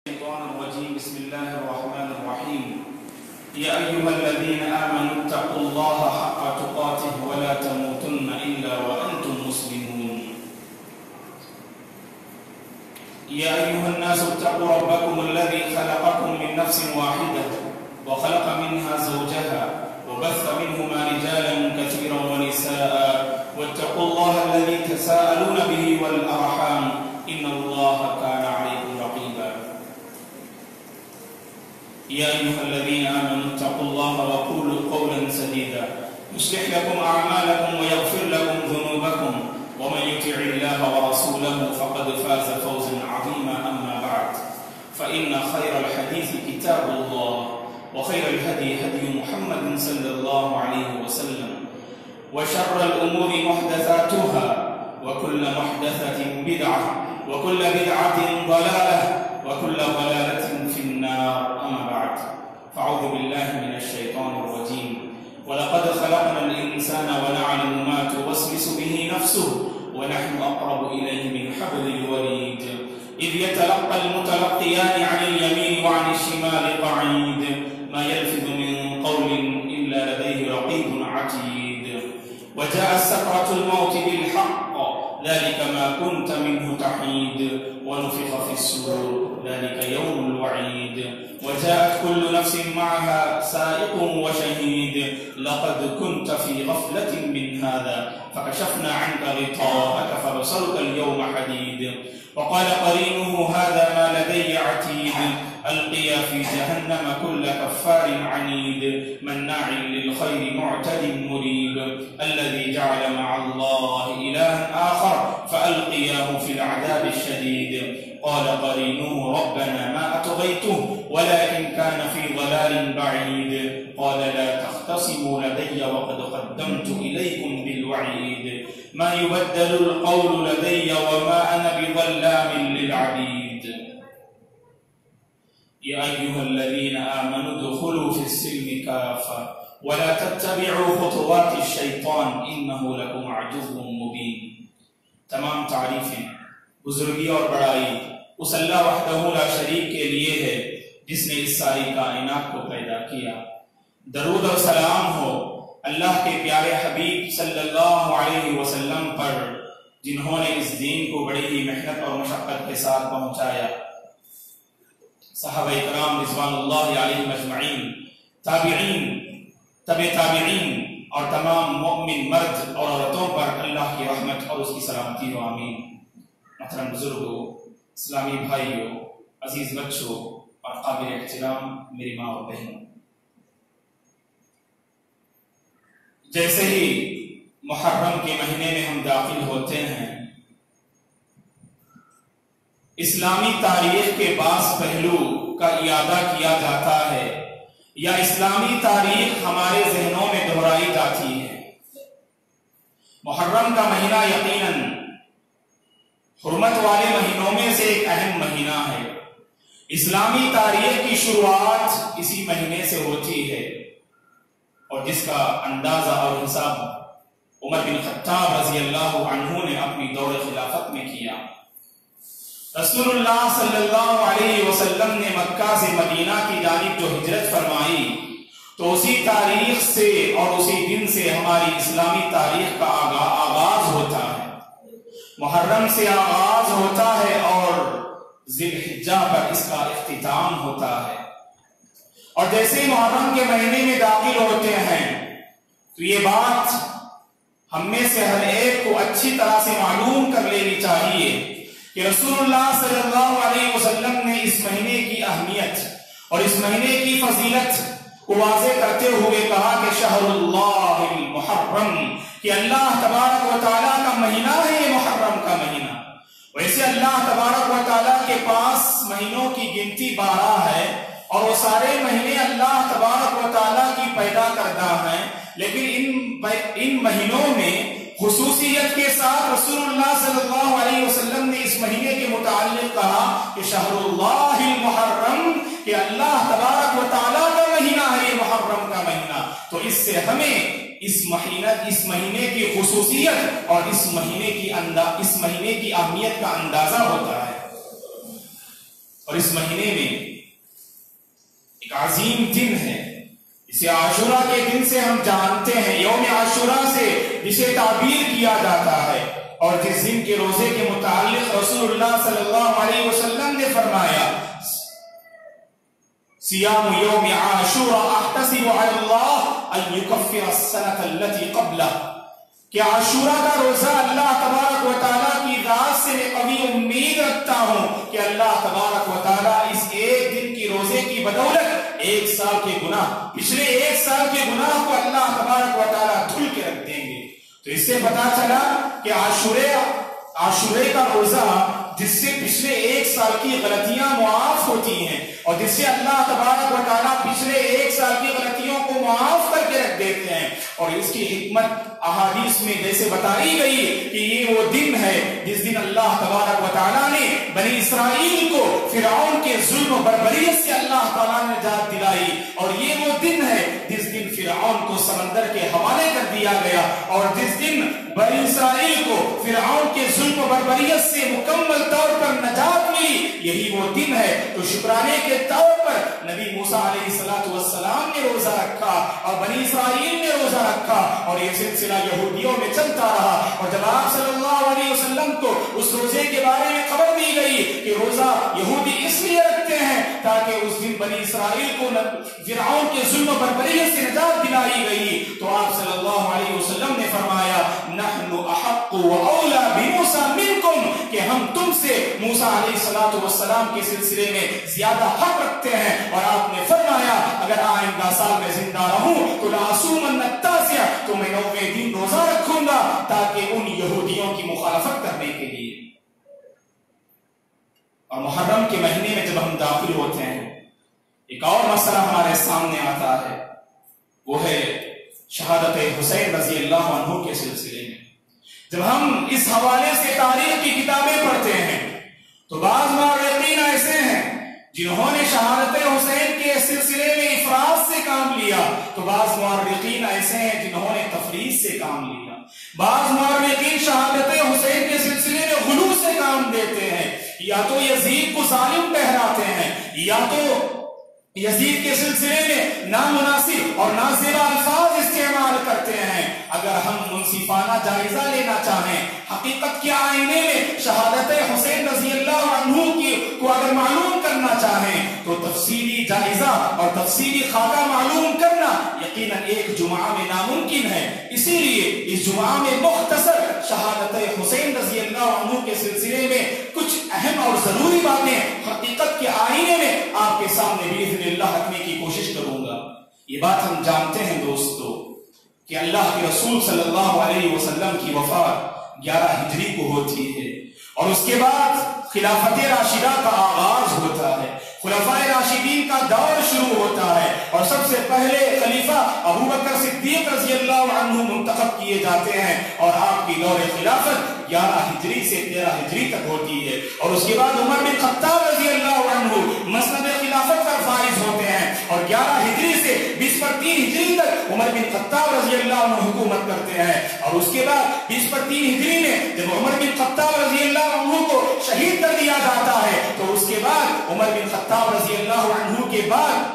الشيطان الرجيم بسم الله الرحمن الرحيم يا أيها الذين آمنوا اتقوا الله حق تقاته ولا تموتن إلا وأنتم مسلمون يا أيها الناس اتقوا ربكم الذي خلقكم من نفس واحدة وخلق منها زوجها وبث منهما رجالا كثيرا ونساء واتقوا الله الذي تساءلون به والأرحام إن الله كان عليكم رقيبا يا أيها الذين آمنوا اتقوا الله وقولوا قولا سديدا يصلح لكم أعمالكم ويغفر لكم ذنوبكم ومن يطع الله ورسوله فقد فاز فوزا عظيما أما بعد فإن خير الحديث كتاب الله وخير الهدي هدي محمد صلى الله عليه وسلم وشر الأمور محدثاتها وكل محدثة بدعة وكل بدعة ضلالة وكل ضلالة في النار أما بعد فأعوذ بالله من الشيطان الرجيم ولقد خلقنا الإنسان ونعلم ما توسوس به نفسه ونحن أقرب إليه من حبل الوريد إذ يتلقى المتلقيان عن اليمين وعن الشمال قعيد ما يلفظ من قول إلا لديه رقيب عتيد وجاءت سكرة الموت بالحق ذلك ما كنت منه تحيد ونفخ في الصور ذلك يوم الوعيد وجاءت كل نفس معها سائق وشهيد لقد كنت في غفلة من هذا فكشفنا عنك غطاءك فبصرك اليوم حديد وقال قرينه هذا ما لدي عتيد ألقيا في جهنم كل كفار عنيد مناع للخير معتد مريب الذي جعل مع الله إلها آخر فألقياه في العذاب الشديد قال قرينه ربنا ما أطغيته ولكن كان في ضلال بعيد قال لا تختصموا لدي وقد قدمت إليكم بالوعيد ما يبدل القول لدي وما أنا بظلام للعبيد يا أيها الذين آمنوا ادخلوا في السلم كافة ولا تتبعوا خطوات الشيطان إنه لكم عدو مبين تمام تعریفیں بزرگی اور بڑائی اس اللہ وحدہ لا شریک کے لیے ہے جس نے اس ساری کائنات کو پیدا کیا درود و سلام ہو اللہ کے پیارے حبیب صلی اللہ علیہ وسلم پر جنہوں نے اس دین کو بڑی ہی محنت اور مشقت کے ساتھ پہنچایا صحابہ اکرام رضوان اللہ علیہم اجمعین تابعین تبع تابعین اور تمام مؤمن مرد اور عورتوں پر اللہ کی رحمت اور اس کی سلامتی و آمین محترم بزرگوں اسلامی بھائیوں عزیز بچوں اور قابل احترام میری ماں اور بہنوں جیسے ہی محرم کے مہینے میں ہم داخل ہوتے ہیں اسلامی تاریخ کے بعض پہلو کا اعادہ کیا جاتا ہے یا اسلامی تاریخ ہمارے ذہنوں میں دہرائی جاتی ہے محرم کا مہینہ یقیناً حرمت والے مہینوں میں سے ایک اہم مہینہ ہے اسلامی تاریخ کی شروعات اسی مہینے سے ہوتی ہے اور جس کا اندازہ اور حساب عمر بن خطاب رضی اللہ عنہ نے اپنی دور خلافت میں کیا رسول اللہ صلی اللہ علیہ وسلم نے مکہ سے مدینہ کی جانب جو ہجرت فرمائی تو اسی تاریخ سے اور اسی دن سے ہماری اسلامی تاریخ کا آغاز ہوتا ہے محرم سے آغاز ہوتا ہے اور ذی الحجہ پر اس کا اختتام ہوتا ہے اور جیسے ہی محرم کے مہینے میں داخل ہوتے ہیں تو یہ بات ہم میں سے ہر ایک کو اچھی طرح سے معلوم کر لینی چاہیے کہ رسول اللہ صلی اللہ علیہ وسلم نے اس مہینے کی اہمیت اور اس مہینے کی فضیلت کو واضح کرتے ہوئے کہا کہ شہر اللہ المحرم کہ اللہ تبارک و تعالیٰ کا مہینہ ہے یہ محرم کا مہینہ ویسے اللہ تبارک و تعالیٰ کے پاس مہینوں کی گنتی 12 ہے اور وہ سارے مہینے اللہ تبارک و تعالیٰ کی پیدا کردہ ہیں لیکن ان مہینوں میں خصوصیت کے ساتھ رسول اللہ صلی اللہ علیہ وسلم نے اس مہینے کے متعلق کہا کہ شہر اللہ المحرم کہ اللہ تبارک و تعالیٰ کا مہینہ ہے یہ محرم کا مہینہ تو اس سے ہمیں اس مہینے کی خصوصیت اور اس مہینے کی اہمیت کا اندازہ ہوتا ہے اور اس مہینے میں ایک عظیم دن ہے جسے عاشورہ کے دن سے ہم جانتے ہیں، یوم عاشورہ سے جسے تعبیر کیا جاتا ہے، اور جس دن کے روزے کے متعلق رسول اللہ صلی اللہ علیہ وسلم نے فرمایا صیام یوم عاشورہ احتسب علی اللہ ان یکفر السنۃ التي قبلہ، کہ عاشورہ کا روزہ اللہ تبارک و تعالیٰ کی ذات سے میں قوی امید رکھتا ہوں کہ اللہ تبارک و تعالیٰ اس ایک دن کی روزے کی بدولت ایک سال کے گناہ، پچھلے ایک سال کے گناہ کو اللہ تبارک و تعالیٰ دھل کے رکھ دیں گے۔ تو اس سے پتا چلا کہ عاشورے کا روزہ جس سے پچھلے ایک سال کی غلطیاں معاف ہوتی ہیں، اور جس سے اللہ تبارک و تعالیٰ پچھلے ایک سال کی غلطیوں کو معاف کر کے رکھ دیتے ہیں، اور اس کی حکمت احادیث میں جیسے بتائی گئی کہ یہ وہ دن ہے جس دن اللہ تبارک و تعالیٰ نے بنی اسرائیل کو فرعون کے ظلم و بربریت سے اللہ تعالیٰ نے نجات دلائی، اور یہ وہ دن ہے جس دن فرعون کو سمندر کے حوالے کر دیا گیا، اور جس دن بنی اسرائیل کو فرعون کے ظلم و بربریت سے مکمل طور پر نجات ملی، یہی وہ دن ہے۔ تو شکرانے کے طور پر نبی موسیٰ علیہ السلام نے روزہ رکھا اور بنی اسرائیل نے روزہ رکھا، اور یہ سلسلہ یہودیوں میں چلتا رہا، اور جب آپ صلی اللہ علیہ وسلم کو اس روزے کے بارے میں خبر دی گئی کہ روزہ یہودی اس لیے رکھتے ہیں تاکہ اس دن بنی اسرائیل کو فرعون کے ظلم و بربریت سے نجات دلائی گئی، تو آپ صلی اللہ علیہ وسلم نے فرمایا نحن احق واولی بموسیٰ منکم، کہ ہم تم سے موسیٰ علیہ السلام کے سلسلے میں زیادہ حق رکھتے ہیں، اور آپ نے فرمایا اگر آئندہ سال میں زندہ رہوں تو لأصومن التاسع، تو میں 9ویں دن روزہ رکھوں گا تاکہ ان یہودیوں کی مخالفت کرنے کے لیے۔ اور محرم کے مہینے میں جب ہم داخل ہوتے ہیں ایک اور مسئلہ ہمارے سامنے آتا ہے، وہ ہے شہادت حسین رضی اللہ عنہ کے سلسلے میں۔ جب ہم اس حوالے سے تاریخ کی کتابیں پڑھتے ہیں تو بعض مورخین ایسے ہیں جنہوں نے شہادت حسین کے سلسلے میں افراد سے کام لیا، تو بعض مورخین ایسے ہیں جنہوں نے تفریط سے کام لیا، بعض مورخین شہادت حسین کے سلسلے میں غلو سے کام دیتے ہیں، یا تو یزید کو ظالم ٹھہراتے ہیں، یا تو یزید کے سلسلے میں نامناسب اور نازیبا الفاظ استعمال کرتے ہیں۔ اگر ہم منصفانہ جائزہ لینا چاہیں، حقیقت کے آئینے میں شہادت حسین رضی اللہ عنہ کو اگر معلوم کرنا چاہیں تو تفصیلی جائزہ اور تفصیلی خاکہ معلوم کرنا یقیناً ایک جمعہ میں ناممکن ہے، اسی لیے اس جمعہ میں مختصر شہادت حسین رضی اللہ عنہ کے سلسلے میں کچھ اہم اور ضروری باتیں حقیقت کے آئینے میں آپ کے سامنے باذن اللہ رکھنے کی کوشش کروں گا۔ یہ بات ہم جانتے ہیں دوستو کہ اللہ کے رسول صلی اللہ علیہ وسلم کی وفات 11 ہجری کو ہوتی ہے، اور اس کے بعد خلافت راشدہ کا آغاز ہوتا ہے، خلفائے راشدین کا دور شروع ہوتا ہے، اور سب سے پہلے خلیفہ ابو بکر صدیق رضی اللہ عنہ منتخب کیے جاتے ہیں، اور آپ کی دور خلافت 11 ہجری سے 13 ہجری تک ہوتی ہے، اور اس کے بعد عمر بن خطاب رضی اللہ عنہ مسند خلافت پر فائز ہوتے ہیں، اور 11 ہجری سے 20/3 ہجری تک عمر بن خطاب رضی اللہ عنہ حکومت کرتے ہیں، اور اس کے بعد 20/3 ہجری میں جب عمر بن خطاب رضی اللہ عنہ کو شہید کر دیا جاتا ہے تو اس کے بعد عمر بن خطاب رضی اللہ عنہ کے بعد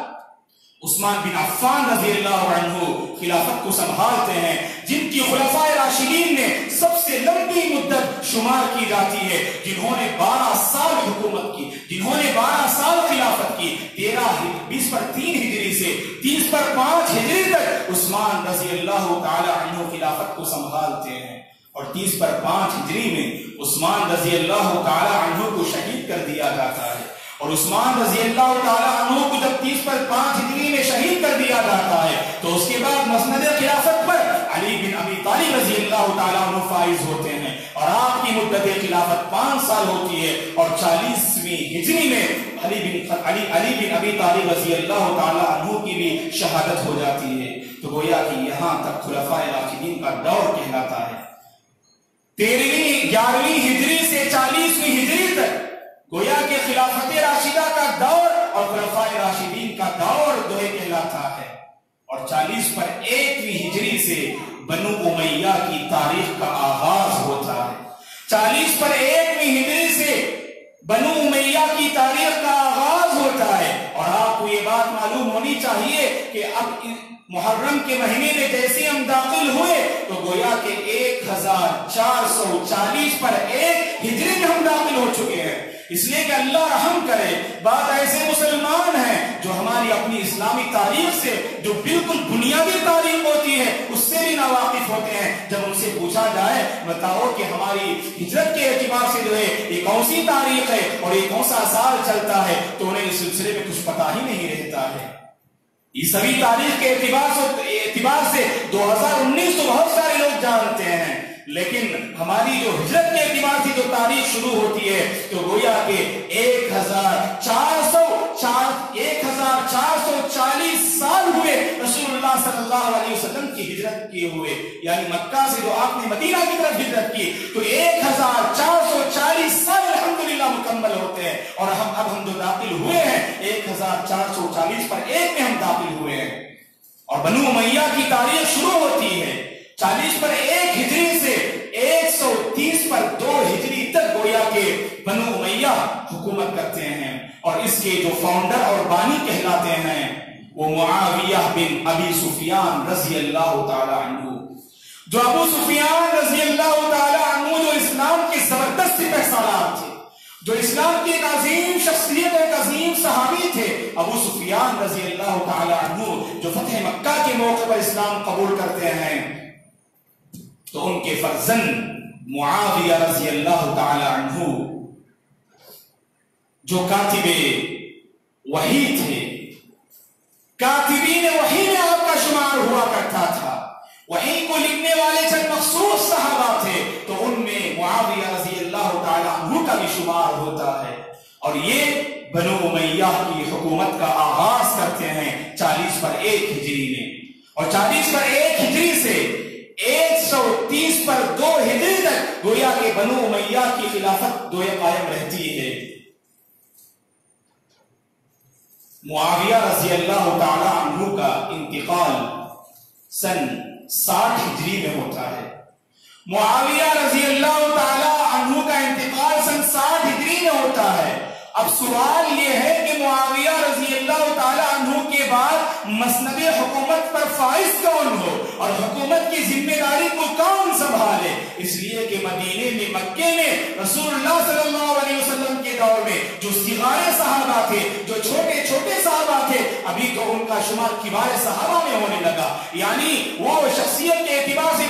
عثمان بن عفان رضی اللہ عنہ خلافت کو سنبھالتے ہیں، جن کی خلفائے راشدین نے سب سے لمبی مدت شمار کی جاتی ہے، جنہوں نے 12 سال حکومت کی، جنہوں نے 12 سال خلافت کی۔ 20/3 ہجری سے 30/5 ہجری تک عثمان رضی اللہ تعالی عنہ خلافت کو سنبھالتے ہیں، اور 30/5 ہجری میں عثمان رضی اللہ تعالی عنہ کو شہید کر دیا جاتا ہے، اور عثمان رضی اللہ تعالی عنہ کو جب 30/5 ہجری میں شہید کر دیا جاتا ہے تو اس کے بعد مسند خلافت پر علی بن ابی طالب رضی اللہ تعالی عنہ فائز ہوتے ہیں، اور آپ کی مدت خلافت 5 سال ہوتی ہے، اور 40ویں ہجری میں علی بن ابی طالب رضی اللہ تعالی عنہ کی بھی شہادت ہو جاتی ہے۔ تو گویا کہ یہاں تک خلفائے راشدین کا دور کہلاتا ہے۔ 13ویں 11ویں ہجری سے 40ویں ہجری تک گویا کہ خلافت راشدہ کا دور اور خلفائے راشدین کا دور دوئے کہلاتا ہے، اور 40/1 ہجری سے بنو امیہ کی تاریخ کا آغاز ہوتا ہے۔ 40/1 ہجری سے بنو امیہ کی کی تاریخ کا آغاز ہوتا ہے. اور آپ کو یہ بات معلوم ہونی چاہیے کہ اب محرم کے مہینے میں جیسے ہم داخل ہوئے تو گویا کہ 1440 پر 1 ہجری میں ہم داخل ہو چکے ہیں. اس لیے کہ اللہ رحم کرے، بعض ایسے مسلمان ہیں جو ہماری اپنی اسلامی تاریخ سے جو بالکل بنیادی تاریخ ہوتی ہے اس سے بھی ناواقف ہوتے ہیں. جب ان سے پوچھا جائے بتاؤ کہ ہماری ہجرت کے اعتبار سے جو ہے یہ کون سی تاریخ ہے اور یہ کون سا سال چلتا ہے، تو انہیں اس سلسلے میں کچھ پتہ ہی نہیں رہتا ہے. عیسوی تاریخ کے اعتبار سے 2019 تو بہت سارے لوگ جانتے ہیں، لیکن ہماری جو ہجرت کے اعتبار سے جو تاریخ شروع ہوتی ہے تو گویا کہ 1440 سال ہوئے رسول اللہ صلی اللہ علیہ وسلم کی ہجرت کیے ہوئے. یعنی مکہ سے جو آپ نے مدینہ کی طرف ہجرت کی تو 1440 سال الحمدللہ مکمل ہوتے ہیں. اور ہم جو داخل ہوئے ہیں 1440 پر 1 میں ہم داخل ہوئے ہیں. اور بنو امیہ کی تاریخ شروع ہوتی ہے 40 پر 1 ہجری سے 130 پر 2 ہجری تک گویا کہ بنو امیہ حکومت کرتے ہیں. اور اس کے جو فاؤنڈر اور بانی کہلاتے ہیں وہ معاویہ بن ابی سفیان رضی اللہ تعالی عنہ. جو ابو سفیان رضی اللہ تعالی عنہ جو اسلام کے زبردست سپہ سالار تھے، جو اسلام کی ایک عظیم شخصیت، ایک عظیم صحابی تھے، ابو سفیان رضی اللہ تعالی عنہ جو فتح مکہ کے موقع پر اسلام قبول کرتے ہیں تو ان کے فرزند معاویہ رضی اللہ تعالی عنہ جو کاتب وحی تھے، کاتبین وحی میں آپ کا شمار ہوا کرتا تھا، وحی کو لکھنے والے چند مخصوص صحابہ تھے تو ان میں معاویہ رضی اللہ تعالی عنہ کا بھی شمار ہوتا ہے. اور یہ بنو امیہ کی حکومت کا آغاز کرتے ہیں 40 پر 1 ہجری میں. اور 40 پر 1 ہجری سے 130 پر 2 ہجری تک گویا کہ بنو امیہ کی خلافت قائم رہتی ہے. معاویہ رضی اللہ تعالی عنہ کا انتقال سن 60 ہجری میں ہوتا ہے. معاویہ رضی اللہ تعالی عنہ کا انتقال سن 60 ہجری میں ہوتا ہے. اب سوال یہ ہے کہ معاویہ رضی اللہ تعالی عنہ کے بعد مسند حکومت پر فائز کون ہو اور حکومت کی ذمہ داری کو کون سنبھالے؟ اس لیے کہ مدینے میں، مکے میں رسول اللہ صلی اللہ علیہ وسلم کے دور میں جو صغار صحابہ تھے، جو چھوٹے چھوٹے صحابہ تھے، ابھی تو ان کا شمار کبار صحابہ میں ہونے لگا. یعنی وہ شخصیت کے اعتبار سے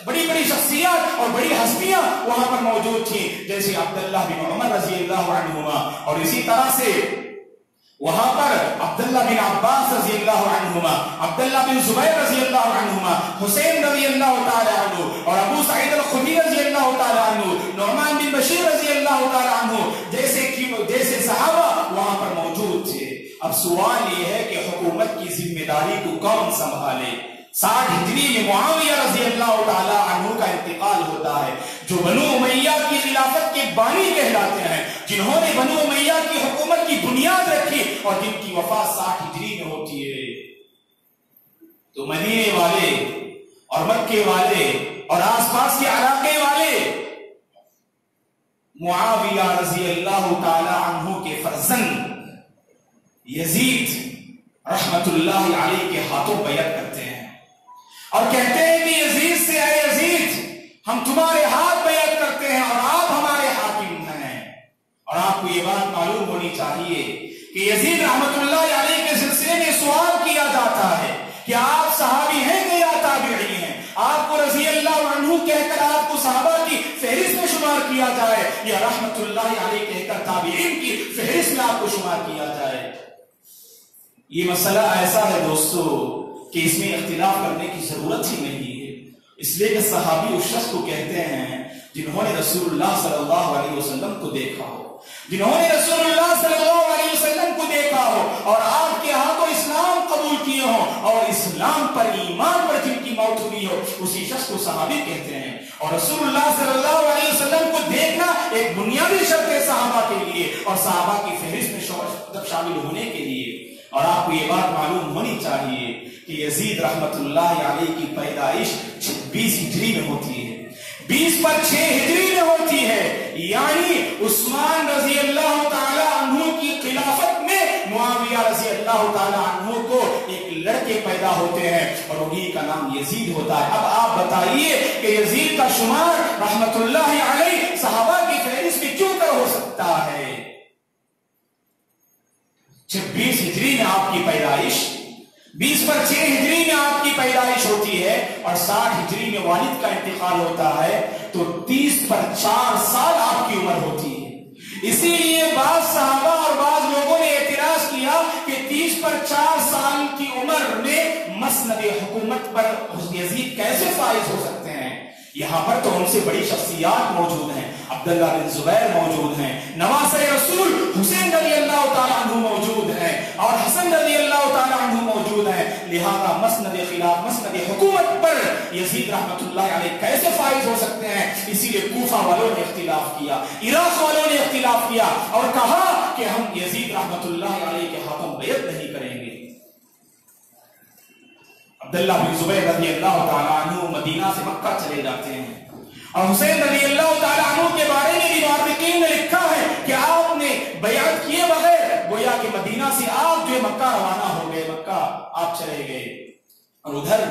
بڑی بڑی شخصیات اور بڑی ہستیاں وہاں پر موجود تھیں، جیسے عبداللہ بن عمر رضی اللہ عنہما، اور اسی طرح سے وہاں پر عبداللہ بن عباس رضی اللہ عنہما، عبداللہ بن زبیر رضی اللہ عنہما، حسین رضی اللہ تعالی عنہ، اور ابو سعید الخدری رضی اللہ تعالی عنہ، نعمان بن بشیر رضی اللہ تعالی عنہ جیسے صحابہ وہاں پر موجود تھے. اب سوال یہ ہے کہ حکومت کی ذمہ داری کو کون سنبھالے؟ 60 ہجری میں معاویہ رضی اللہ تعالی عنہ کا انتقال ہوتا ہے، جو بنو امیہ کی خلافت کے بانی کہلاتے ہیں، جنہوں نے بنو امیہ کی حکومت کی بنیاد رکھی اور جن کی وفات 60 ہجری میں ہوتی ہے. تو مدینے والے اور مکے والے اور آس پاس کے علاقے والے معاویہ رضی اللہ تعالی عنہ کے فرزند یزید رحمت اللہ علیہ کے ہاتھوں بیعت کرتے ہیں اور کہتے ہیں کہ یزید سے، اے یزید، ہم تمہارے ہاتھ بیعت کرتے ہیں اور آپ ہمارے حاکم ہیں. اور آپ کو یہ بات معلوم ہونی چاہیے کہ یزید رحمت اللہ علیہ کے سلسلے میں سوال کیا جاتا ہے کہ آپ صحابی ہیں کہ یا تابعی ہیں؟ آپ کو رضی اللہ عنہ کہہ کر آپ کو صحابہ کی فہرست میں شمار کیا جائے یا رحمت اللہ علیہ کہہ کر تابعین کی فہرست میں آپ کو شمار کیا جائے؟ یہ مسئلہ ایسا ہے دوستو کہ اس میں اختلاف کرنے کی ضرورت ہی نہیں ہے، اس لیے کہ صحابی اس شخص کو کہتے ہیں جنہوں نے رسول اللہ صلی اللہ علیہ وسلم کو دیکھا ہو، جنہوں نے رسول اللہ صلی اللہ علیہ وسلم کو دیکھا ہو اور آپ کے ہاتھوں اسلام قبول کیے ہوں اور اسلام پر، ایمان پر جن کی موت ہوئی ہو، اسی شخص کو صحابی کہتے ہیں. اور رسول اللہ صلی اللہ علیہ وسلم کو دیکھنا ایک بنیادی شرط ہے صحابہ کے لیے اور صحابہ کی فہرست میں شامل ہونے کے لیے. اور آپ کو یہ بات معلوم ہونی چاہیے کہ یزید رحمت اللہ علیہ کی پیدائش 20 ہجری میں ہوتی ہے، 20 پر 6 ہجری میں ہوتی ہے. یعنی عثمان رضی اللہ تعالی عنہ کی خلافت میں معاویہ رضی اللہ تعالی عنہ کو ایک لڑکے پیدا ہوتے ہیں اور انہی کا نام یزید ہوتا ہے. اب آپ بتائیے کہ یزید کا شمار رحمت اللہ علیہ صحابہ کی فہرست میں کیوں کر ہو سکتا ہے؟ 26 ہجری میں آپ کی پیدائش، 20/6 ہجری میں آپ کی پیدائش ہوتی ہے اور 60 ہجری میں والد کا انتقال ہوتا ہے، تو 30/4 سال آپ کی عمر ہوتی ہے. اسی لیے بعض صحابہ اور بعض لوگوں نے اعتراض کیا کہ 30/4 سال کی عمر میں مسند حکومت پر یزید کیسے فائز ہو سکتے ہیں؟ یہاں پر تو ان سے بڑی شخصیات موجود ہیں. عبداللہ بن زبیر موجود ہیں، نواسۂ رسول حسین رضی اللہ تعالیٰ عنہ موجود ہیں اور حسن رضی اللہ تعالیٰ عنہ موجود ہیں. لہذا مسند حکومت پر یزید رحمت اللہ علیہ کیسے فائز ہو سکتے ہیں؟ اسی لیے کوفہ والوں نے اختلاف کیا، عراق والوں نے اختلاف کیا اور کہا کہ ہم یزید رحمت اللہ علیہ کے ہاتھوں بیعت نہیں کریں گے. عبداللہ بن زبیر رضی اللہ تعالیٰ عنہ مدینہ سے مکہ چلے جاتے ہیں اور حسین رضی اللہ تعالیٰ عنہ کے بارے میں بھی محققین نے لکھا ہے کہ آپ نے بیعت کیے بغیر گویا کہ مدینہ سے آپ جو مکہ روانہ ہو گئے، مکہ آپ چلے گئے. اور ادھر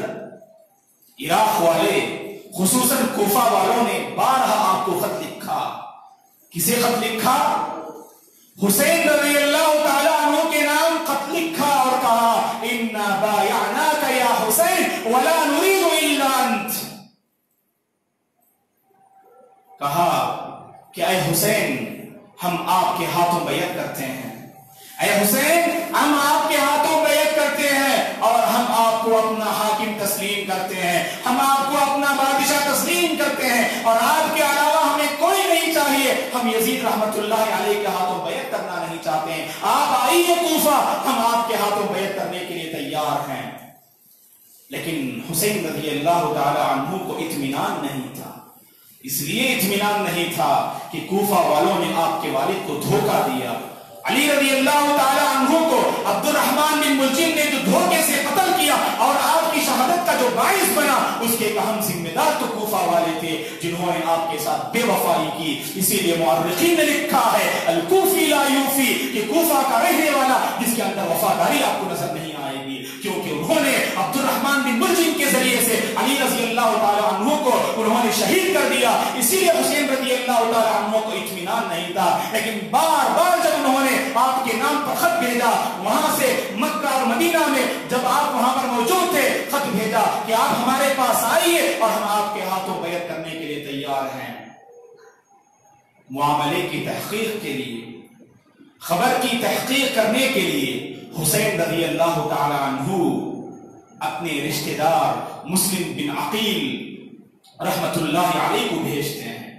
عراق والے خصوصاً کوفہ والوں نے بارہا آپ کو خط لکھا. کسے خط لکھا؟ حسین رضی اللہ تعالیٰ عنہ کے نام خط لکھا اور کہا اِنَّا بَایَعْنَاكَ يَا حُسَيْنَ وَلَا نُرِيدُ إِلَّا أَنْتَ. کہا کہ اے حسین ہم آپ کے ہاتھوں بیعت کرتے ہیں، اے حسین ہم آپ کے ہاتھوں بیعت کرتے ہیں اور ہم آپ کو اپنا حاکم تسلیم کرتے ہیں، ہم آپ کو اپنا بادشاہ تسلیم کرتے ہیں اور آپ کے علاوہ ہمیں کوئی نہیں چاہیے. ہم یزید رحمت اللہ علیہ کے ہاتھوں بیعت کرنا نہیں چاہتے ہیں. آپ آئیے کوفہ، ہم آپ کے ہاتھوں بیعت کرنے کے لیے تیار ہیں. لیکن حسین رضی اللہ تعالی عنہ کو اطمینان نہیں تھا. اس لیے اطمینان نہیں تھا کہ کوفہ والوں نے آپ کے والد کو دھوکہ دیا. علی رضی اللہ تعالی عنہ کو عبد الرحمن بن ملجم نے جو دھوکے سے قتل کیا اور آپ کی شہادت کا جو باعث بنا، اس کے اہم ذمہ دار تو کوفہ والے تھے جنہوں نے آپ کے ساتھ بے وفائی کی. اسی لیے مورخین نے لکھا ہے الکوفی لا یوفی، کہ کوفہ کا رہنے والا جس کے اندر وفاداری آپ کو نظر نہیں آئے گی، کیونکہ انہوں نے عبد الرحمن بن ملجم کے ذریعے سے علی رضی اللہ تعالی عنہ کو انہوں نے شہید کر دیا. اسی لیے حسین رضی اللہ تعالی عنہ کو اطمینان نہیں تھا. لیکن بار بار جب انہوں نے آپ کے نام پر خط بھیجا، وہاں سے مکہ اور مدینہ میں جب آپ وہاں پر موجود تھے، خط بھیجا کہ آپ ہمارے پاس آئیے اور ہم آپ کے ہاتھوں بیعت کرنے کے لیے تیار ہیں. معاملے کی تحقیق کے لیے، خبر کی تحقیق کرنے کے لیے حسین رضی اللہ تعالی عنہ اپنے رشتہ دار مسلم بن عقیل رحمت اللہ علیہ کو بھیجتے ہیں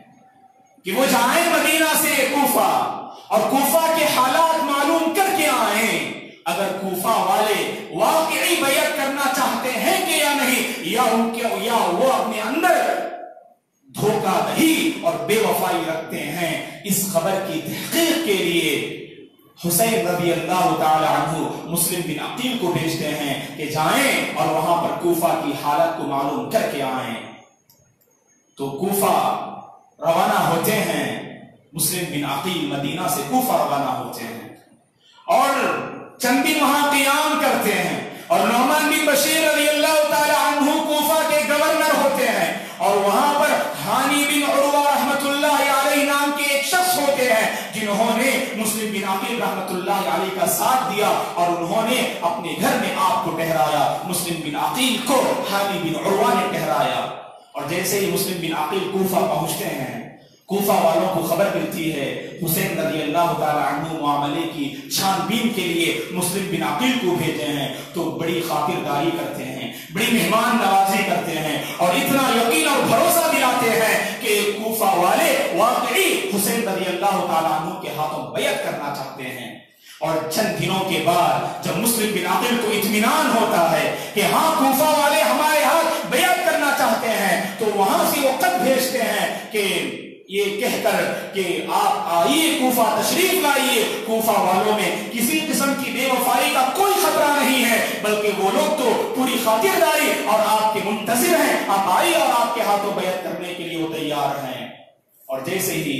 کہ وہ جائیں مدینہ سے کوفہ اور کوفہ کے حالات معلوم کر کے آئیں. اگر کوفہ والے واقعی بیعت کرنا چاہتے ہیں کہ یا نہیں، یا وہ اپنے اندر دھوکہ دہی اور بے وفائی رکھتے ہیں. اس خبر کی تحقیق کے لیے حسین رضی اللہ تعالی عنہ مسلم بن عقیل کو بھیجتے ہیں کہ جائیں اور وہاں پر کوفہ کی حالت کو معلوم کر کے آئیں. تو کوفہ روانہ ہوتے ہیں، مسلم بن عقیل مدینہ سے کوفہ روانہ ہوتے ہیں اور چند دن وہاں قیام کرتے ہیں. اور نعمان بن بشیر رضی اللہ تعالی عنہ کوفہ کے گورنر ہوتے ہیں اور وہاں پر ہانی بن عروہ رحمت اللہ علیہ نام کے ایک شخص ہوتے ہیں جنہوں نے مسلم بن عقیل رحمت اللہ علیہ کا ساتھ دیا اور انہوں نے اپنے گھر میں آپ کو ٹھہرایا. مسلم بن عقیل کو ہانی بن عروہ نے ٹھہرایا. اور جیسے ہی مسلم بن عقیل کوفہ پہنچتے ہیں، کوفہ والوں کو خبر ملتی ہے حسین رضی اللہ تعالی عنہ معاملے کی چھان بین کے لیے مسلم بن عقیل کو بھیجے ہیں. تو بڑی خاطرداری کرتے ہیں، بڑی مہمان نوازی کرتے ہیں اور اتنا یقین اور بھروسہ دلاتے ہیں کہ کوفہ والے واقعی حسین رضی اللہ تعالی عنہ کے ہاتھوں بیعت کرنا چاہتے ہیں. اور چند دنوں کے بعد جب مسلم بن عقیل کو اطمینان ہوتا ہے کہ ہاں کوفہ والے ہمارے ہاتھ بیعت کرنا چاہتے ہیں، تو وہاں سے وہ خط بھیجتے ہیں کہ یہ کہہ کر کہ آپ آئیے کوفہ، تشریف لائیے. کوفہ والوں میں کسی قسم کی بے وفائی کا کوئی خطرہ نہیں ہے، بلکہ وہ لوگ تو پوری خاطرداری اور آپ کے منتظر ہیں. آپ آئیے اور آپ کے ہاتھوں بیعت کرنے کے لیے وہ تیار ہیں. اور جیسے ہی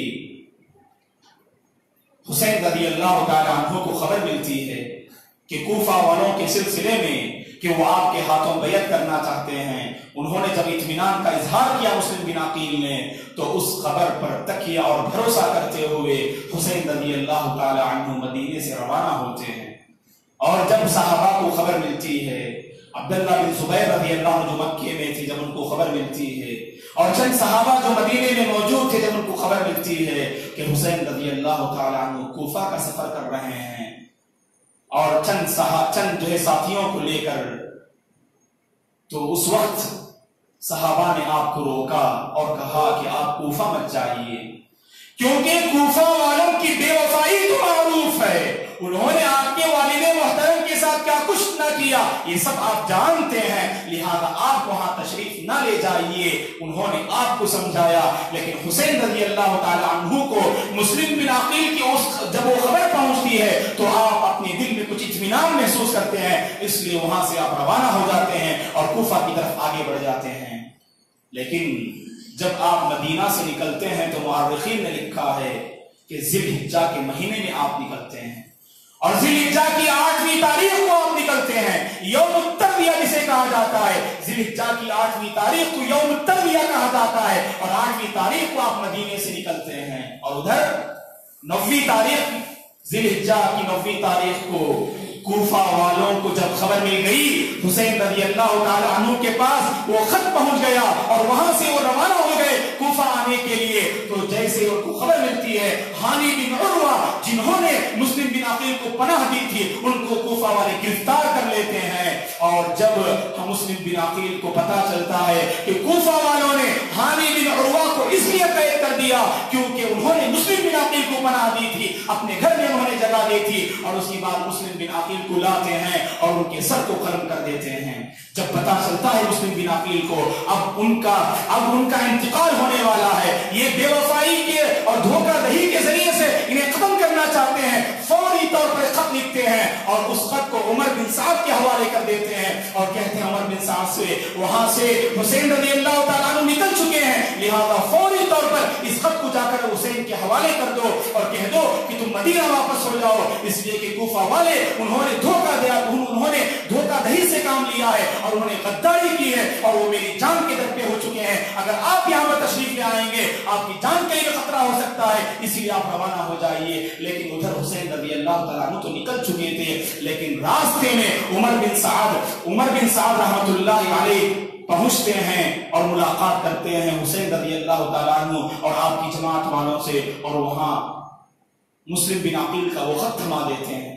حسین رضی اللہ تعالیٰ عنہ کو خبر ملتی ہے کہ کوفہ والوں کے سلسلے میں کہ وہ آپ کے ہاتھوں بیعت کرنا چاہتے ہیں، انہوں نے جب اطمینان کا اظہار کیا مسلم بن عقیل نے، تو اس خبر پر تکیہ اور بھروسہ کرتے ہوئے حسین رضی اللہ تعالی عنہ مدینے سے روانہ ہوتے ہیں۔ اور جب صحابہ کو خبر ملتی ہے، عبداللہ بن زبیر رضی اللہ عنہ جو مکے میں تھے، جب ان کو خبر ملتی ہے، اور چند صحابہ جو مدینے میں موجود تھے، جب ان کو خبر ملتی ہے کہ حسین رضی اللہ تعالی عنہ کوفہ کا سفر کر رہے ہیں اور چند جو ہے ساتھیوں کو لے کر، تو اس وقت صحابہ نے آپ کو روکا اور کہا کہ آپ کوفہ مت جائیے، کیونکہ کوفہ والوں کی بے وفائی تو معروف ہے، انہوں نے آپ کے والد محترم کے ساتھ کیا کچھ نہ کیا یہ سب آپ جانتے ہیں، لہذا آپ وہاں تشریف نہ لے جائیے۔ انہوں نے آپ کو سمجھایا، لیکن حسین رضی اللہ تعالی عنہ کو مسلم بن عقیل کی جب وہ خبر پہنچتی ہے تو آپ اپنے دل میں کچھ اطمینان محسوس کرتے ہیں، اس لیے وہاں سے آپ روانہ ہو جاتے ہیں اور کوفہ کی طرف آگے بڑھ جاتے ہیں۔ لیکن جب آپ مدینہ سے نکلتے ہیں تو مورخین نے لکھا ہے کہ ذی الحجہ کے مہینے میں آپ نکلتے ہیں، اور ذی الحجہ کی 8ویں تاریخ کو آپ نکلتے ہیں، یوم الترویہ جسے کہا جاتا ہے، ذی الحجہ کی 8ویں تاریخ کو یوم الترویہ کہا جاتا ہے، اور 8ویں تاریخ کو آپ مدینے سے نکلتے ہیں۔ اور ادھر 9ویں تاریخ ذی الحجہ کی 9ویں تاریخ کو کوفہ والوں کو جب خبر مل گئی حسین رضی اللہ تعالی عنہ کے پاس وہ خط پہنچ گیا اور وہاں سے وہ روانہ ہو گئے کوفہ آنے کے لیے، تو جیسے ان کو خبر ملتی ہے ہانی بن عروہ جنہوں نے مسلم بن عقیل کو پناہ دی تھی ان کو کوفہ والے گرفتار کر لیتے ہیں، اور جب مسلم بن عقیل کو پتا چلتا ہے کہ کوفہ والوں نے ہانی بن عروہ کو اس لیے قید کر دیا کیونکہ انہوں نے مسلم بن عقیل کو پناہ دی تھی، اپنے گھر میں انہوں نے جگہ دی تھی، اور اس کے بعد مسلم بن عقیل کو لاتے ہیں اور ان کے سر کو قلم کر دیتے ہیں۔ جب پتا چلتا ہے مسلم بن عقیل کو اب ان کا انتقال ہونے والا ہے، یہ بے وفائی کے اور دھوکہ دہی کے ذریعے سے انہیں ختم کرنا چاہتے ہیں، فوری طور پر خط لکھتے ہیں اور اس خط کو عمر بن سعد کے حوالے کر دیتے ہیں اور کہتے ہیں عمر بن سعد سے وہاں سے حسین رضی اللہ تعالیٰ عنہ نکل چکے ہیں، لہذا فوری طور پر اس خط کو جا کر حسین کے حوالے کر دو اور کہہ دو کہ تم مدینہ واپس ہو جاؤ، اس لیے کہ کوفہ والے انہوں نے دھوکہ دیا، انہوں نے دھوکہ دہی سے کام لیا ہے اور انہوں نے غداری کی ہے اور وہ میری جان کے در پہ ہو چکے ہیں، اگر آپ یہاں پر تشریف لے آئیں گے آپ کی جان کے لیے خطرہ ہو سکتا ہے، اس لیے آپ روانہ ہو جائیے۔ لیکن ادھر حسین رضی اللہ تعالیٰ عنہ تو نکل چکے تھے، لیکن راستے میں عمر بن سعد رحمۃ اللہ علیہ پہنچتے ہیں اور ملاقات کرتے ہیں حسین رضی اللہ تعالیٰ عنہ اور آپ کی جماعت والوں سے، اور وہاں مسلم بن عقیل کا وہ خط تھما دیتے ہیں،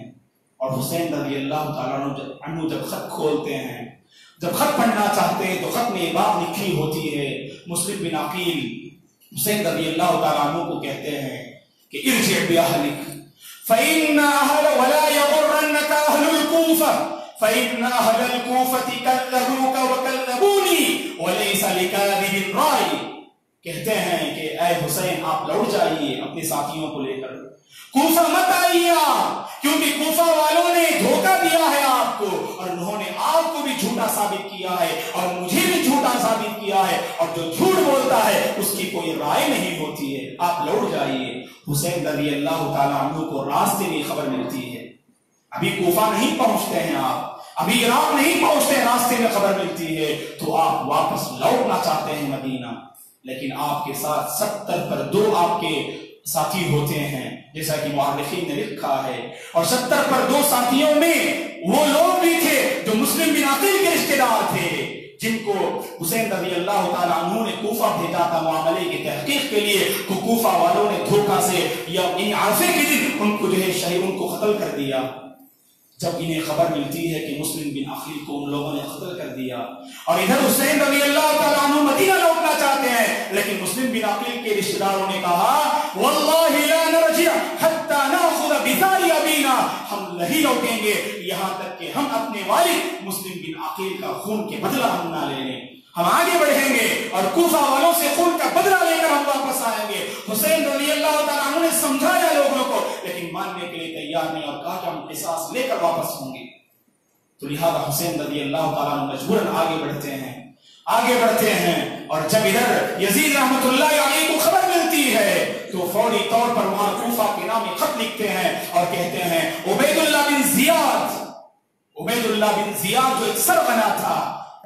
اور حسین رضی اللہ تعالیٰ عنہ جب خط کھولتے ہیں، جب خط پڑھنا چاہتے ہیں تو خط میں یہ بات لکھی ہوتی ہے، مسلم بن عقیل حسین رضی اللہ تعالیٰ عنہ کو کہتے ہیں کہ ارجع بأہلک فإن أهل ولا يغرنك أهل الكوفة فإن أهل الكوفة كذبوك وكذبوني وليس لكاذب رأي، کہتے ہیں کہ اے حسین آپ لوٹ جائیے اپنے ساتھیوں کو لے کر، کوفہ مت آئیے آپ، کیونکہ کوفہ والوں نے دھوکہ دیا ہے آپ کو اور انہوں نے آپ کو بھی جھوٹا ثابت کیا ہے اور مجھے بھی جھوٹا ثابت کیا ہے، اور جو جھوٹ بولتا ہے اس کی کوئی رائے نہیں ہوتی ہے، آپ لوٹ جائیے۔ حسین رضی اللہ تعالیٰ عنہ کو راستے میں خبر ملتی ہے، ابھی کوفہ نہیں پہنچتے ہیں آپ، ابھی عراق نہیں پہنچتے ہیں، راستے میں خبر ملتی ہے تو آپ واپس لوٹنا چاہتے ہیں مدینہ، لیکن آپ کے ساتھ 70 پر 2 آپ کے ساتھی ہوتے ہیں جیسا کہ مورخین نے لکھا ہے، اور 70 پر 2 ساتھیوں میں وہ لوگ بھی تھے جو مسلم بن عقیل کے رشتہ دار تھے، جن کو حسین رضی اللہ تعالیٰ عنہ نے کوفہ بھیجا تھا معاملے کی تحقیق کے لیے، تو کوفہ والوں نے دھوکہ سے یا عرفے کے دن ان کو جو ہے شہید ان کو قتل کر دیا۔ جب انہیں خبر ملتی ہے کہ مسلم بن عقیل کو ان لوگوں نے قتل کر دیا، اور ادھر حسین رضی اللہ تعالیٰ عنہ مدینہ لوٹنا چاہتے ہیں، لیکن مسلم بن عقیل کے رشتہ داروں نے کہا واللہ لا نرجع حتى ناخذ بثار ابینا، ہم نہیں لوٹیں گے یہاں تک کہ ہم اپنے والد مسلم بن عقیل کا خون کے بدلہ ہم نہ لے لیں، ہم آگے بڑھیں گے اور کوفہ والوں سے خون کا بدلہ لے کر ہم واپس آئیں گے۔ حسین رضی اللہ تعالیٰ عنہ نے سمجھایا لوگوں کو، لیکن ماننے کے لیے تیار نہیں، اور کہا کہ ہم قصاص لے کر واپس ہوں گے۔ تو لہذا حسین رضی اللہ تعالیٰ عنہ مجبوراً آگے بڑھتے ہیں، اور جب ادھر یزید رحمت اللہ علیہ کو خبر ملتی ہے تو فوری طور پر وہاں کوفہ کے نام خط لکھتے ہیں اور کہتے ہیں عبید اللہ بن زیاد جو ایک سرغنہ تھا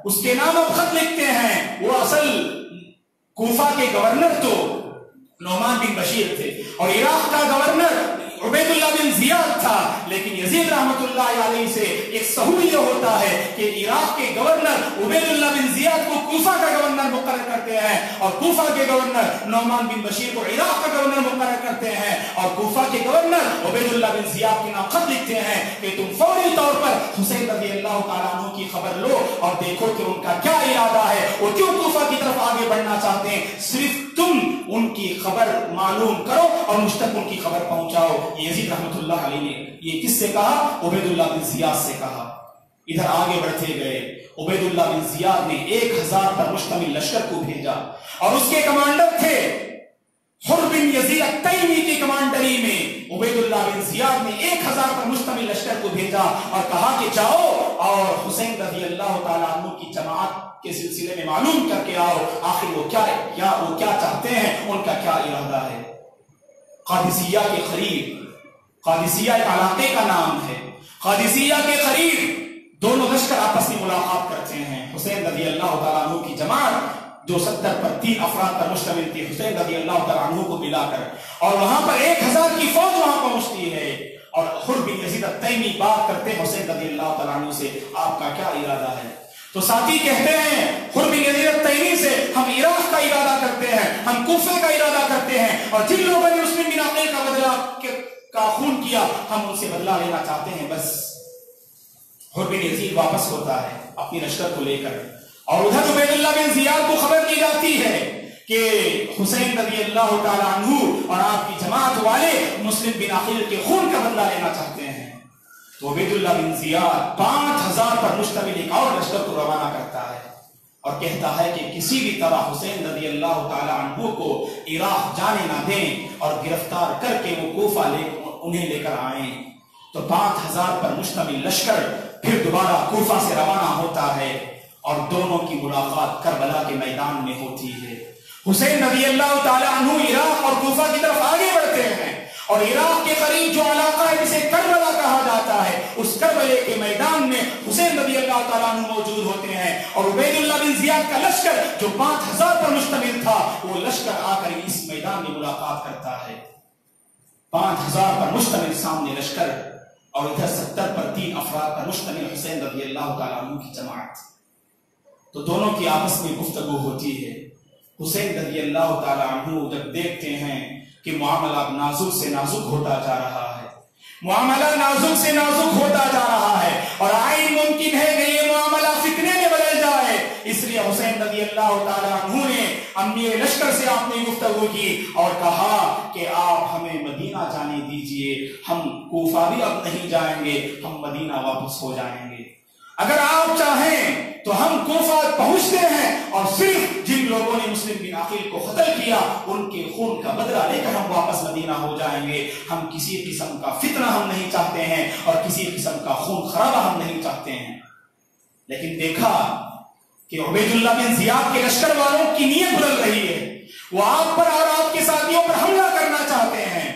اس کے نام اب خط لکھتے ہیں. وہ اصل کوفہ کے گورنر تو نعمان بن بشیر تھے اور عراق کا گورنر عبید اللہ بن زیاد تھا. لیکن یزید رحمت اللہ علیہ سے ایک سہول یہ ہوتا ہے کہ عراق کے گورنر عبید اللہ بن زیاد کو کوفہ کا گورنر مقرر کرتے ہیں اور کوفہ کے گورنر نعمان بن بشیر کو عراق کا گورنر مقرر کرتے ہیں اور کوفہ کے گورنر عبید اللہ بن زیاد کے نام خط لکھتے ہیں کہ تم فوری طور پر حسین رضی اللہ تعالیٰ عنہ کی خبر لو اور دیکھو کہ ان کا کیا ارادہ ہے, وہ کیوں کوفہ کی طرف آگے بڑھنا چاہتے ہیں. صرف تم ان کی خبر معلوم کرو اور مجھ تک ان کی خبر پہنچاؤ. یزید رحمت اللہ علیہ نے یہ کس سے کہا؟ عبید اللہ بن زیاد سے کہا. ادھر آگے بڑھتے گئے. عبید اللہ بن زیاد نے 1000 پر مشتمل لشکر کو بھیجا اور اس کے کمانڈر تھے حر بن یزید التیمی کی کمانڈری میں. عبید اللہ بن زیاد نے 1000 پر مشتمل لشکر کو بھیجا اور کہا کہ جاؤ اور حسین رضی اللہ تعالیٰ عنہ کی جماعت کے سلسلے میں معلوم کر کے آؤ آخر وہ کیا چاہتے ہیں, ان کا کیا ارادہ ہے. قادسیہ کے قریب, قادسیہ ایک علاقے کا نام ہے, قادسیہ کے قریب دونوں لشکر آپس میں ملاقات کرتے ہیں. حسین رضی اللہ تعالیٰ عنہ کی جماعت جو 70 پر 3 افراد پر مشتمل تھی حسین رضی اللہ تعالیٰ عنہ کو ملا کر, اور وہاں پر 1000 کی فوج وہاں پہنچتی ہے اور حر بن یزید التیمی بات کرتے ہیں حسین رضی اللہ تعالیٰ عنہ سے آپ کا کیا ارادہ ہے. تو ساتھی کہتے ہیں حر بن یزید التیمی سے ہم عراق کا ارادہ کرتے ہیں, ہم کوفے کا ارادہ کرتے ہیں اور جن لوگوں نے مسلم بن عقیل کا بدلہ کا خون کیا ہم ان سے بدلہ لینا چاہتے ہیں. بس حر بن یزید واپس ہوتا ہے اپنی لشکر کو لے کر اور ادھر عبید اللہ بن زیاد کو خبر دی جاتی ہے کہ حسین رضی اللہ تعالیٰ عنہ اور آپ کی جماعت والے مسلم بن عقیل کے خون کا بدلہ لینا چاہتے ہیں. تو عبید اللہ بن زیاد 5000 پر مشتمل ایک اور لشکر کو روانہ کرتا ہے اور کہتا ہے کہ کسی بھی طرح حسین رضی اللہ تعالیٰ عنہ کو عراق جانے نہ دیں اور گرفتار کر کے وہ کوفہ انہیں لے کر آئیں. تو 5000 پر مشتمل لشکر پھر دوبارہ کوفہ سے روانہ ہوتا ہے اور دونوں کی ملاقات کربلا کے میدان میں ہوتی ہے. حسین رضی اللہ تعالیٰ عنہ عراق اور کوفہ کی طرف آگے بڑھتے ہیں اور عراق کے قریب جو علاقہ ہے جسے کربلا کہا جاتا ہے اس کربلے کے میدان میں حسین رضی اللہ تعالیٰ عنہ موجود ہوتے ہیں اور عبید اللہ بن زیاد کا لشکر جو 5000 پر مشتمل تھا وہ لشکر آ کر اس میدان میں ملاقات کرتا ہے. 5000 پر مشتمل سامنے لشکر اور ادھر 70 پر 3 افراد پر مشتمل حسین رضی اللہ تعالیٰ عنہ کی جماعت. تو دونوں کی آپس میں گفتگو ہوتی ہے. حسین رضی اللہ تعالیٰ عنہ جب دیکھتے ہیں کہ معاملہ نازک سے نازک ہوتا جا رہا ہے, معاملہ نازک سے نازک ہوتا جا رہا ہے اور آئین ممکن ہے کہ یہ معاملہ فتنے میں بدل جائے, اس لیے حسین رضی اللہ تعالیٰ عنہ نے امیر لشکر سے آپ نے گفتگو کی اور کہا کہ آپ ہمیں مدینہ جانے دیجئے, ہم کوفہ بھی اب نہیں جائیں گے, ہم مدینہ واپس ہو جائیں گے. اگر آپ چاہیں تو ہم کوفہ پہنچتے ہیں اور صرف جن لوگوں نے مسلم بن عقیل کو قتل کیا ان کے خون کا بدلہ لے کر ہم واپس مدینہ ہو جائیں گے. ہم کسی قسم کا فتنہ ہم نہیں چاہتے ہیں اور کسی قسم کا خون خرابہ ہم نہیں چاہتے ہیں. لیکن دیکھا کہ عبید اللہ بن زیاد کے لشکر والوں کی نیت بدل رہی ہے, وہ آپ پر اور آپ کے ساتھیوں پر حملہ کرنا چاہتے ہیں.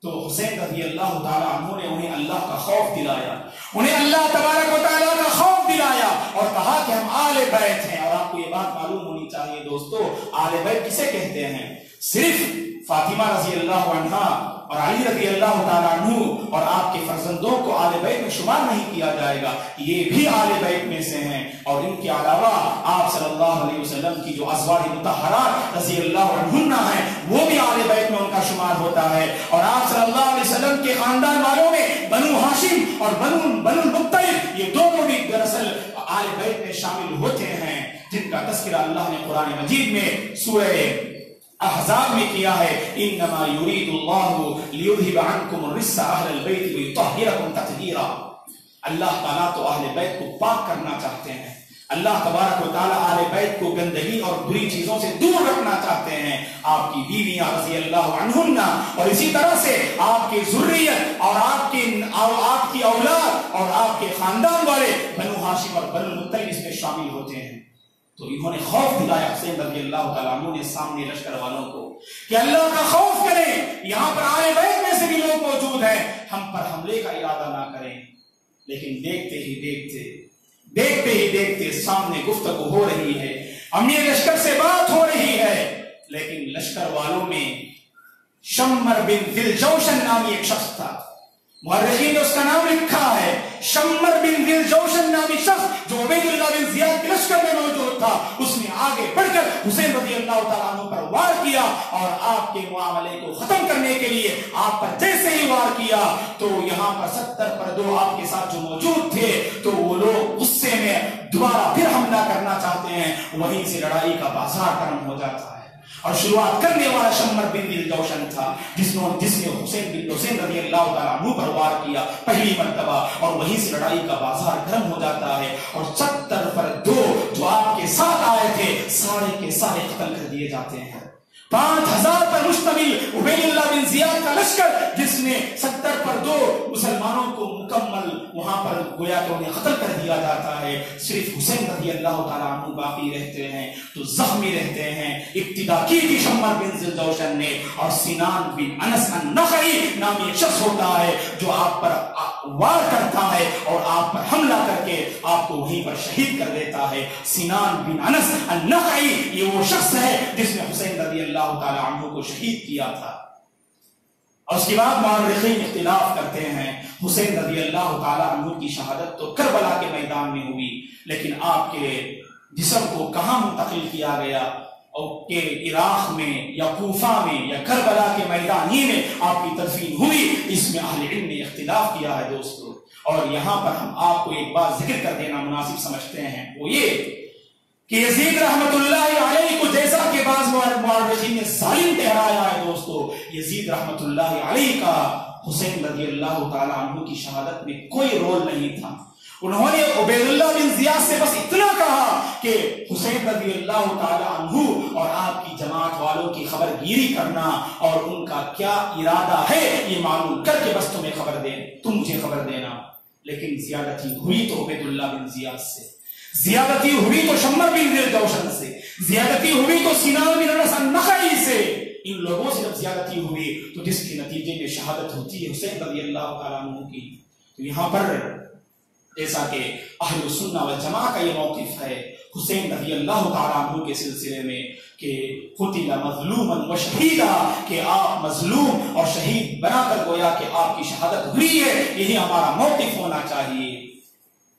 تو حسین رضی اللہ تعالیٰ عنہ نے انہیں اللہ کا خوف دلایا, انہیں اللہ تبارک و تعالیٰ کا خوف دلایا اور کہا کہ ہم آل بیت ہیں. اور آپ کو یہ بات معلوم ہونی چاہیے دوستو, آل بیت کسے کہتے ہیں؟ صرف فاطمہ رضی اللہ عنہا اور علی رضی اللہ تعالیٰ عنہ اور آپ کے فرزندوں کو آل بیت میں شمار نہیں کیا جائے گا, یہ بھی آل بیت میں سے ہیں. اور ان کے علاوہ آپ صلی اللہ علیہ وسلم کی جو ازواج مطہرات رضی اللہ عنہن ہیں وہ بھی آل بیت میں ان کا شمار ہوتا ہے. اور آپ صلی اللہ علیہ وسلم کے خاندان والوں میں بنو ہاشم اور بنو المطلب یہ دونوں بھی دراصل آل بیت میں شامل ہوتے ہیں, جن کا تذکرہ اللہ نے قرآن مجید میں سورہ احزاب میں کیا ہے. انما یرید اللہ لیذھب عنکم الرجس اہل البیت ویطہرکم تطہیرا. اللہ تعالیٰ تو اہل بیت کو پاک کرنا چاہتے ہیں. اللہ تبارک و تعالیٰ اہل بیت کو گندگی اور بری چیزوں سے دور رکھنا چاہتے ہیں. آپ کی بیویاں رضی اللہ عنہن اور اسی طرح سے آپ کی ذریت اور آپ کی اولاد اور آپ کے خاندان والے بنو ہاشم اور بنو المطلب اس میں شامل ہوتے ہیں. تو انہوں نے خوف دلایا حسین رضی اللہ تعالیٰ عنہ نے سامنے لشکر والوں کو کہ اللہ کا خوف کریں، یہاں پر آئے بیت میں سے بھی لوگ موجود ہیں، ہم پر حملے کا ارادہ نہ کریں۔ لیکن دیکھتے ہی دیکھتے سامنے گفتگو ہو رہی ہے، امیر لشکر سے بات ہو رہی ہے، لیکن لشکر والوں میں شمر بن ذی الجوشن نامی ایک شخص تھا، مورخین نے اس کا نام لکھا ہے، شمر بن ذی الجوشن نامی شخص جو عبید اللہ بن زیاد کے لشکر میں موجود تھا، اس نے آگے بڑھ کر حسین رضی اللہ تعالیٰ عنہ پر وار کیا اور آپ کے معاملے کو ختم کرنے کے لیے آپ پر جیسے ہی وار کیا تو یہاں پر 70 پردوں آپ کے ساتھ جو موجود تھے تو وہ لوگ غصے میں دوبارہ پھر حملہ کرنا چاہتے ہیں، وہیں سے لڑائی کا بازار گرم ہو جاتا ہے۔ اور شروعات کرنے والا شمر بن ذی الجوشن تھا جس نے حسین رضی اللہ تعالیٰ عنہ پر وار کیا پہلی مرتبہ، اور وہیں سے لڑائی کا بازار گرم ہو جاتا ہے اور 70 پردوں جو آپ کے ساتھ آئے تھے سارے کے سارے قتل کر دیے جاتے ہیں۔ 5000 پر مشتمل عبید اللہ بن زیاد کا لشکر جس نے 70 پردوں مسلمانوں کو مکمل وہاں پر گویا کہ انہیں قتل کر دیا جاتا ہے، صرف حسین رضی اللہ تعالیٰ عنہ باقی رہتے ہیں تو زخمی رہتے ہیں۔ ابتدا کی تھی شمر بن ذی الجوشن نے، اور سنان بن انس النخعی نامی ایک شخص ہوتا ہے جو آپ پر وار کرتا ہے اور آپ پر حملہ کر کے آپ کو وہیں پر شہید کر دیتا ہے۔ سنان بن انس النخعی یہ وہ شخص ہے جس نے حسین رضی اللہ تعالیٰ عنہ کو شہید کیا تھا۔ اور اس کے بعد مورخین اختلاف کرتے ہیں، حسین رضی اللہ تعالیٰ عنہ کی شہادت تو کربلا کے میدان میں ہوئی، لیکن آپ کے جسم کو کہاں منتقل کیا گیا، اور کہ عراق میں یا کوفہ میں یا کربلا کے میدان ہی میں آپ کی تدفین ہوئی، اس میں اہل علم نے اختلاف کیا ہے دوستو۔ اور یہاں پر ہم آپ کو ایک بات ذکر کر دینا مناسب سمجھتے ہیں، وہ یہ کہ یزید رحمت اللہ علیہ کو جیسا کہ بعض مورخین نے ظالم ٹھہرایا ہے دوستو، یزید رحمت اللہ علیہ کا حسین رضی اللہ تعالیٰ عنہ کی شہادت میں کوئی رول نہیں تھا۔ انہوں نے عبید اللہ بن زیاد سے بس اتنا کہا کہ حسین رضی اللہ تعالیٰ عنہ اور آپ کی جماعت والوں کی خبر گیری کرنا اور ان کا کیا ارادہ ہے یہ معلوم کر کے بس تمہیں خبر دیں، تم مجھے خبر دینا۔ لیکن زیادتی ہوئی تو عبید اللہ بن زیاد سے، زیادتی ہوئی تو شمر بن ذی الجوشن سے، زیادتی ہوئی تو سنان بن انس النخعی سے۔ ان لوگوں سے جب زیادتی ہوئی تو جس کے نتیجے میں شہادت ہوتی ہے حسین رضی اللہ تعالیٰ عنہ کی، تو یہاں پر جیسا کہ اہل سنہ والجماعہ کا یہ موقف ہے حسین رضی اللہ تعالیٰ عنہ کے سلسلے میں کہ قتل مظلوما و شہیدا، کہ آپ مظلوم اور شہید بنا کر گویا کہ آپ کی شہادت ہوئی ہے، یہی ہمارا موقف ہونا چاہیے۔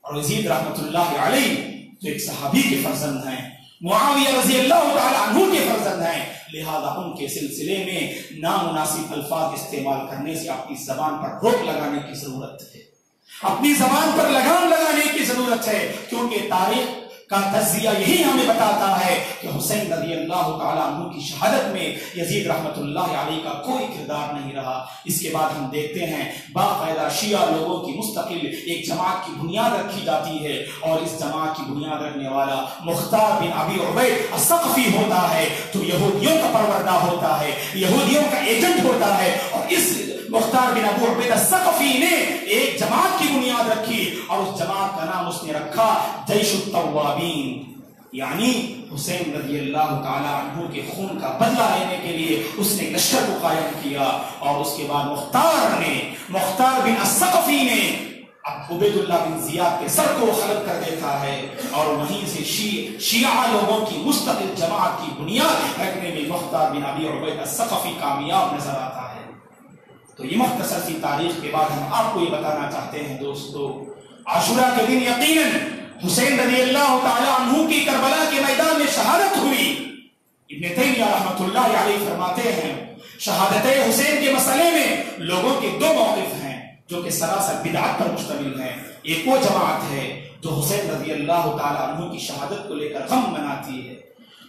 اور یزید رحمت اللہ علیہ جو ایک صحابی کے فرزند ہیں، معاویہ رضی اللہ تعالیٰ عنہ کے فرزند ہیں، لہذا ان کے سلسلے میں نامناسب الفاظ استعمال کرنے سے اپنی زبان پر روک لگانے کی ضرورت ہے، اپنی زبان پر لگام لگانے کی ضرورت ہے، کیونکہ تاریخ کا تجزیہ یہی ہمیں بتاتا ہے کہ حسین رضی اللہ تعالیٰ عنہ کی شہادت میں یزید رحمت اللہ علیہ کا کوئی کردار نہیں رہا۔ اس کے بعد ہم دیکھتے ہیں باقاعدہ شیعہ لوگوں کی مستقل ایک جماعت کی بنیاد رکھی جاتی ہے، اور اس جماعت کی بنیاد رکھنے والا مختار بن ابی عبید الثقفی ہوتا ہے جو یہودیوں کا پروردہ ہوتا ہے، یہودیوں کا ایجنٹ ہوتا ہے، اور اس مختار بن ابو عبید الثقفی نے ایک جماعت کی بنیاد رکھی اور اس جماعت کا نام اس نے رکھا جیش التوابین، یعنی حسین رضی اللہ تعالیٰ عنہ کے خون کا بدلہ لینے کے لیے اس نے لشکر کو قائم کیا۔ اور اس کے بعد مختار بن الثقفی نے عبید اللہ بن زیاد کے سر کو خلق کر دیتا ہے، اور وہیں سے شیعہ لوگوں کی مستقل جماعت کی بنیاد رکھنے میں مختار بن ابی عبید الثقفی کامیاب نظر آتا ہے۔ تو یہ مختصر سی تاریخ کے بعد ہم آپ کو یہ بتانا چاہتے ہیں دوستو، عاشورہ کے دن یقیناً حسین رضی اللہ تعالیٰ عنہ کی کربلا کے میدان میں شہادت ہوئی۔ ابن تیمیہ رحمۃ اللہ علیہ فرماتے ہیں شہادت حسین کے مسئلے میں لوگوں کے دو موقف ہیں جو کہ سراسر بدعت پر مشتمل ہیں۔ ایک وہ جماعت ہے جو حسین رضی اللہ تعالیٰ عنہ کی شہادت کو لے کر غم مناتی ہے،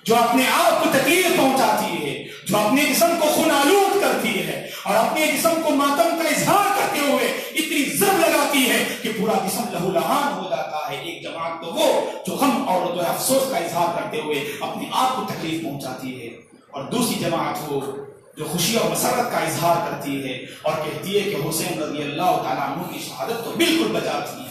جو اپنے آپ کو تکلیف پہنچاتی ہے، جو اپنے جسم کو خون آلود کرتی ہے اور اپنے جسم کو ماتم کا اظہار کرتے ہوئے اتنی ضرب لگاتی ہے کہ پورا جسم لہو لہان ہو جاتا ہے۔ ایک جماعت تو وہ جو غم اور جو افسوس کا اظہار کرتے ہوئے اپنے آپ کو تکلیف پہنچاتی ہے، اور دوسری جماعت وہ جو خوشی اور مسرت کا اظہار کرتی ہے اور کہتی ہے کہ حسین رضی اللہ تعالیٰ عنہ کی شہادت تو بالکل بجا تھی،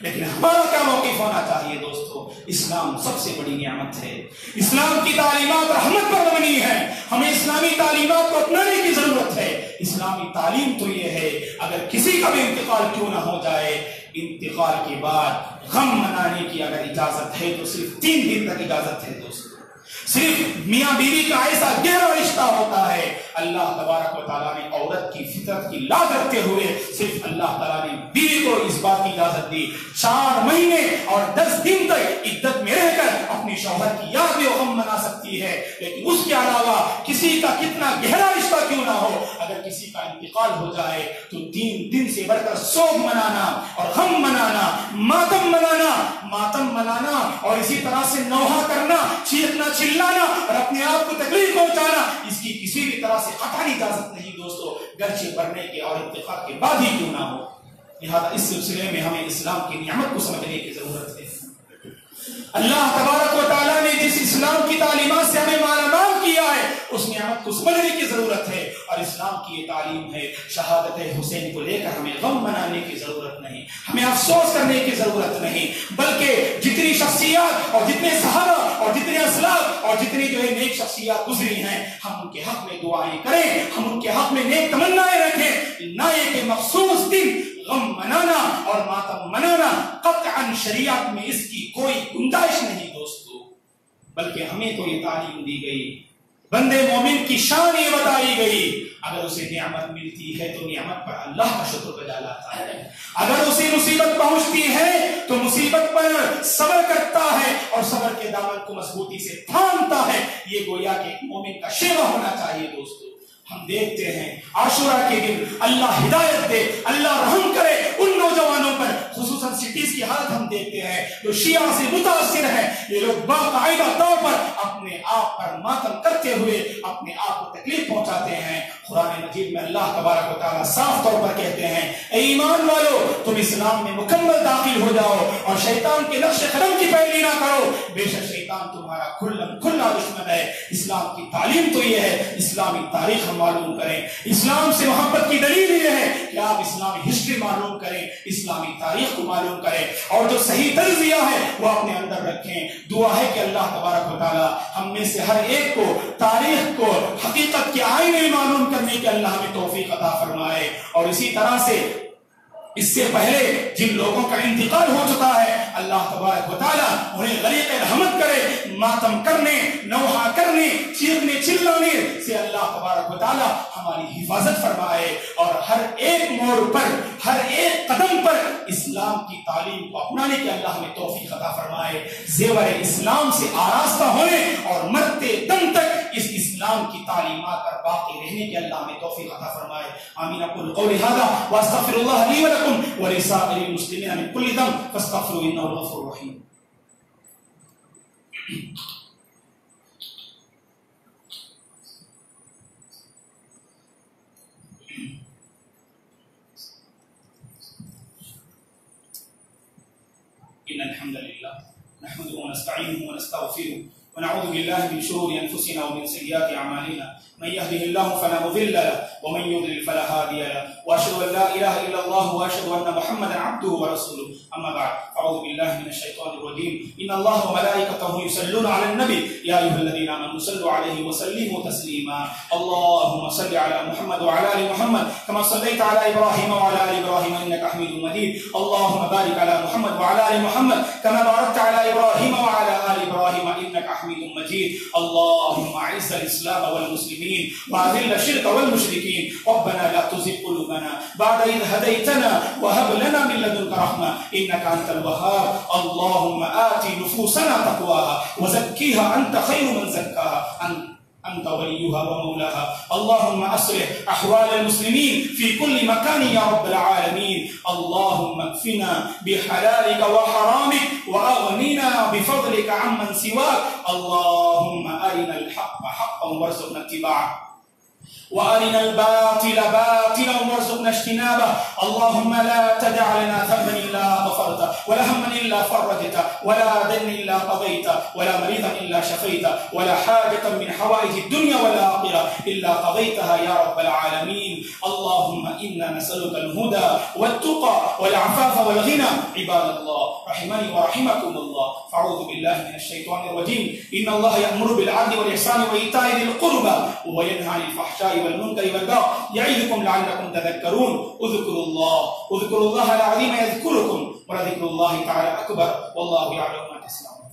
لیکن ہمارا کیا موقف ہونا چاہیے دوستو؟ اسلام سب سے بڑی نعمت ہے، اسلام کی تعلیمات رحمت پر مبنی ہے، ہمیں اسلامی تعلیمات کو اپنانے کی ضرورت ہے۔ اسلامی تعلیم تو یہ ہے اگر کسی کا بھی انتقال کیوں نہ ہو جائے، انتقال کے بعد غم منانے کی اگر اجازت ہے تو صرف 3 دن تک اجازت ہے دوستو۔ صرف میاں بیوی کا ایسا گہرا رشتہ ہوتا ہے، اللہ تبارک و تعالیٰ نے عورت کی فطرت کی لا کرتے ہوئے صرف اللہ تعالیٰ نے بیوی کو اس بات کی اجازت دی 4 مہینے اور 10 دن تک عدت میں رہ کر اپنی شوہر کی یاد و غم منا سکتی ہے، لیکن اس کے علاوہ کسی کا کتنا گہرا رشتہ کیوں نہ ہو، اگر کسی کا انتقال ہو جائے تو 3 دن سے بڑھ کر سوگ منانا اور غم منانا، ماتم منانا اور اسی طرح سے نوحہ کرنا، چیخنا چلانا اور اپنے آپ کو تکلیف پہنچانا، اس کی کسی بھی طرح سے قطعی اجازت نہیں دوستو، گرچہ پڑھنے کے اور انتقال کے بعد ہی کیوں نہ ہو۔ لہذا اس سلسلے میں ہمیں اسلام کی نعمت کو سمجھنے کی ضرورت ہے۔ اللہ تبارک و تعالیٰ نے جس اسلام کی تعلیمات سے ہمیں مالا مال کیا ہے اس نعمت کو سمجھنے کی ضرورت ہے، اور اسلام کی یہ تعلیم ہے شہادت حسین کو لے کر ہمیں غم منانے کی ضرورت نہیں، ہمیں افسوس کرنے کی ضرورت نہیں، بلکہ جتنی شخصیات اور جتنے صحابہ اور جتنے اسلاف اور جتنی جو ہے نیک شخصیات گزری ہیں، ہم ان کے حق میں دعائیں کریں، ہم ان کے حق میں نیک تمنائیں رکھیں، نہ ایک مخصوص دن غم منانا اور ماتم منانا قطعاً شریعت میں اس کی کوئی گنجائش نہیں دوستو، بلکہ ہمیں تو یہ تعلیم دی گئی، بندے مومن کی شان یہ بتائی گئی، اگر اسے نعمت ملتی ہے تو نعمت پر اللہ کا شکر بجا لاتا ہے، اگر اسے مصیبت پہنچتی ہے تو مصیبت پر صبر کرتا ہے اور صبر کے دامن کو مضبوطی سے تھامتا ہے، یہ گویا کہ ایک مومن کا شیوا ہونا چاہیے دوستو۔ ہم دیکھتے ہیں عاشورہ کے دن اللہ ہدایت دے، اللہ رحم کرے ان نوجوانوں پر، خصوصاً سٹیز کی حالت ہم دیکھتے ہیں جو شیعہ سے متاثر ہیں، یہ لوگ باقاعدہ طور پر اپنے آپ پر ماتم کرتے ہوئے اپنے آپ کو تکلیف پہنچاتے ہیں۔ قرآن مجید میں اللہ تبارک و تعالیٰ صاف طور پر کہتے ہیں اے ایمان والو تم اسلام میں مکمل داخل ہو جاؤ اور شیطان کے نقش قدم کی پیروی نہ کرو، بے شک شیطان تمہارا کھلا دشمن ہے۔ اسلام کی تعلیم تو یہ ہے، اسلامی تاریخ ہم معلوم کریں، اسلام سے محبت کی دلیل یہ ہے کہ آپ اسلامی ہسٹری معلوم کریں، اسلامی تاریخ کو معلوم کریں اور جو صحیح تجزیہ ہے وہ اپنے اندر رکھیں۔ دعا ہے کہ اللہ تبارک و تعالی ہم میں سے ہر ایک کو تاریخ کو حقیقت کے آئینے میں معلوم کرنے کے اللہ ہمیں توفیق عطا فرمائے، اور اسی طرح سے اس سے پہلے جن لوگوں کا انتقال ہو چکا ہے اللہ تبارک و تعالیٰ انہیں غریق رحمت کرے، ماتم کرنے، نوحہ کرنے، چیخنے چلانے سے اللہ تبارک و تعالیٰ ہماری حفاظت فرمائے، اور ہر ایک موڑ پر، ہر ایک قدم پر اسلام کی تعلیم کو اپنانے کے اللہ ہمیں توفیق عطا فرمائے، زیور اسلام سے آراستہ ہونے اور مرتے دم تک اس اسلام کی تعلیمات پر باقی رہنے کے اللہ ہمیں توفیق عطا فرمائے۔ آمین۔ اقول قولی ھذا واستغفر اللہ لی ولکم ولسائر المسلمین من کل ذنب فاستغفروہ انہ الغفور الرحیم۔ ان الحمد للہ نحمده ونستعینه ونستغفره ونعوذ بالله من شرور انفسنا ومن سیئات اعمالنا، من يهده الله فلا مضل له ومن يضلل فلا هادي له، واشهد ان لا اله الا الله واشهد ان محمدا عبده ورسوله، اما بعد اعوذ بالله من الشيطان الرجيم، ان الله وملائكته يصلون على النبي يا ايها الذين امنوا صلوا عليه وسلموا تسليما، اللهم صل على محمد وعلى ال محمد كما صليت على ابراهيم وعلى ال ابراهيم انك حميد مجيد، اللهم بارك على محمد وعلى ال محمد كما باركت على ابراهيم وعلى ال ابراهيم انك حميد مجيد، اللهم اعز الاسلام والمسلمين وأذل الشرك والمشركين، ربنا لا تزغ قلوبنا بعد إذ هديتنا وهب لنا من لدنك رحمة إنك أنت الوهاب، اللهم آت نفوسنا تقواها وزكيها أنت خير من زكاها أنت وليها ومولاها، اللهم أصلح أحوال المسلمين في كل مكان يا رب العالمين، اللهم اكفنا بحلالك وحرامك وأغننا بفضلك عمن سواك، اللهم أرنا الحق حقا وارزقنا اتباعه وأرنا الباطل باطلا وارزقنا اجتنابه، اللهم لا تدع لنا ذنبا إلا غفرته ولا هما إلا فرجته ولا دين إلا قضيته ولا مريضا إلا شفيته ولا حاجة من حوائج الدنيا والآخرة إلا قضيتها يا رب العالمين. اللهم إنا نسألك الهدى والتقى والعفاف والغنى. عباد الله رحمني ورحمكم الله، فأعوذ بالله من الشيطان الرجيم. إن الله يأمر بالعدل والإحسان وإيتاء ذي القربى وينهى عن الفحشاء والمنكر والبغي يعظكم لعلكم تذكرون. اذكروا الله العظيم يذكركم ولذكر الله تعالى أكبر والله يعلم ما تصنعون.